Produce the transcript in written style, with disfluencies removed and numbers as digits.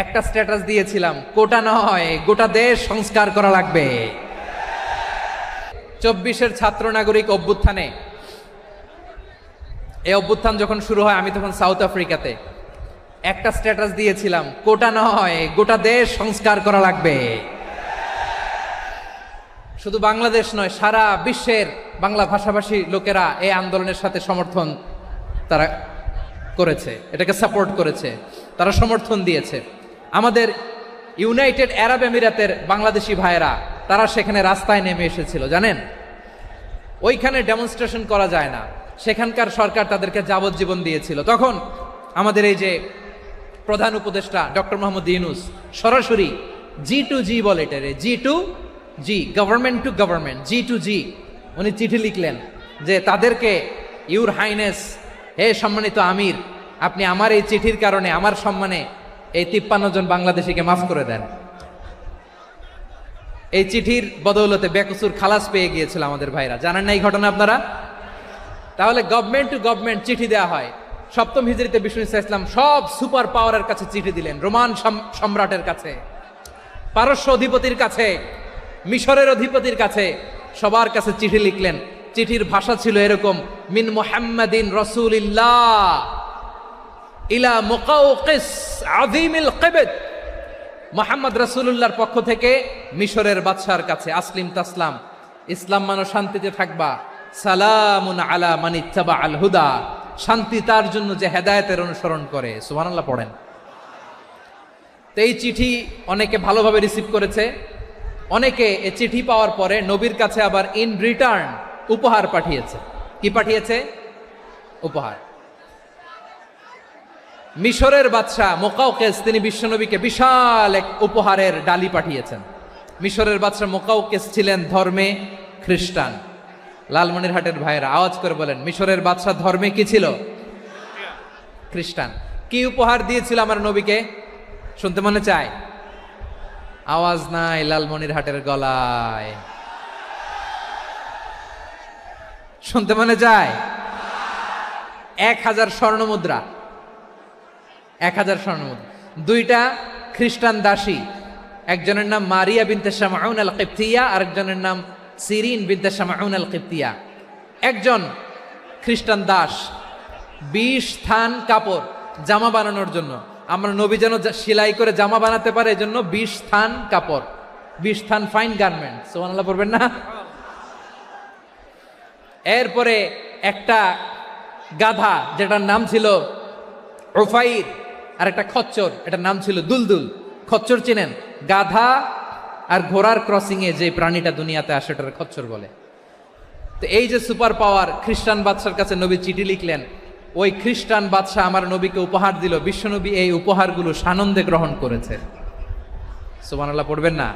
একটা স্ট্যাটাস দিয়েছিলাম, কোটা নয় গোটা দেশ সংস্কার করা লাগবে। 24-এর ছাত্র নাগরিক অভ্যুত্থানে, এই অভ্যুত্থান যখন শুরু হয় আমি তখন সাউথ আফ্রিকাতে একটা স্ট্যাটাস দিয়েছিলাম, কোটা নয় গোটা দেশ সংস্কার করা লাগবে। শুধু বাংলাদেশ নয়, সারা বিশ্বের বাংলা ভাষাভাষী লোকেরা এই আন্দোলনের সাথে সমর্থন তারা করেছে, এটাকে সাপোর্ট করেছে, তারা সমর্থন দিয়েছে। আমাদের ইউনাইটেড আরব আমিরাতের বাংলাদেশি ভাইয়েরা তারা সেখানে রাস্তায় নেমে এসেছিল, জানেন? ওইখানে ডেমনস্ট্রেশন করা যায় না, সেখানকার সরকার তাদেরকে যাবজ্জীবন দিয়েছিল। তখন আমাদের এই যে প্রধান উপদেষ্টা ডক্টর মোহাম্মদ ইউনূস সরাসরি G2G বলে, এটারে G2G, government to government, G2G, উনি চিঠি লিখলেন যে তাদেরকে, ইউর হাইনেস, হে সম্মানিত আমির, আপনি আমার এই চিঠির কারণে আমার সম্মানে এই 53 জন বাংলাদেশিকে মাফ করে দেন। এই চিঠির বদৌলতে বেকসুর খালাস পেয়ে গিয়েছিল আমাদের ভাইরা, জানেন না এই ঘটনা আপনারা? তাহলে গভর্নমেন্ট টু গভর্নমেন্ট চিঠি দেওয়া হয়। সপ্তম হিজরিতে বিষ্ণু ইসলাম সব সুপার পাওয়ারের কাছে চিঠি দিলেন, রোমান সম্রাটের কাছে, পারস্য অধিপতির কাছে, মিশরের অধিপতির কাছে, সবার কাছে চিঠি লিখলেন। চিঠির ভাষা ছিল এরকম, মিন মুহাম্মাদিন রাসূলিল্লাহ ইলা মুকাওকিস আযীমিল কিবত, মুহাম্মদ রাসূলুল্লাহর পক্ষ থেকে মিশরের বাদশার কাছে, আসলিম তাসলাম, ইসলাম মানো শান্তিতে থাকবা, সালামুন আলা মান ইত্তাবা আল হুদা, শান্তি তার জন্য যে হেদায়েতের অনুসরণ করে। সুবহানাল্লাহ পড়েন। তো এই চিঠি অনেকে ভালোভাবে রিসিভ করেছে, অনেকে এই চিঠি পাওয়ার পরে নবীর কাছে আবার ইন রিটার্ন উপহার পাঠিয়েছে। কি পাঠিয়েছে? উপহার। মিশরের বাদশা মুকাওকিস তিনি বিশ্বনবীকে বিশাল এক উপহারের ডালি পাঠিয়েছেন। মিশরের বাদশা মুকাওকিস ছিলেন ধর্মে খ্রিস্টান। লালমনিরহাটের ভাইয়েরা আওয়াজ করে বলেন, মিশরের বাদশা ধর্মে কি ছিল? খ্রিস্টান। কি উপহার দিয়েছিল আমার নবীকে? শুনতে মনে চায়? আওয়াজ নাই লালমনিরহাটের গলায়, শুনতে মনে চায়? 1000 স্বর্ণমুদ্রা, 1000 স্বর্ণমুদ্রা। 2টা খ্রিস্টান দাসী, একজনের নাম মারিয়া বিনতে শামউন আল কিবতিয়া, আরেকজনের নাম সিরিন বিনতে শামউন আল কিবতিয়া। একজন খ্রিস্টান দাস 20 থান কাপড় জামা বানানোর জন্য, আমরা নবী যেন সেলাই করে জামা বানাতে পারে এজন্য 20 থান কাপড়, 20 থান ফাইন গার্মেন্ট। সুবহানাল্লাহ পড়বেন না? এরপরে একটা গাধা যেটার নাম ছিল উফাইর, আর একটা খচ্চর, এটার নাম ছিল দুলদুল। খচ্চর চিনেন? গাধা আর ঘোড়ার ক্রসিং এ যে প্রাণীটা দুনিয়াতে আসে ওটার খচ্চর বলে। তো এই যে সুপার পাওয়ার খ্রিস্টান বাদশার কাছে নবী চিঠি লিখলেন, ওই খ্রিস্টান বাদশাহ আমার নবীকে উপহার দিল। বিশ্বনবী এই উপহারগুলো সানন্দে গ্রহণ করেছে। সুবহানাল্লাহ পড়বেন না?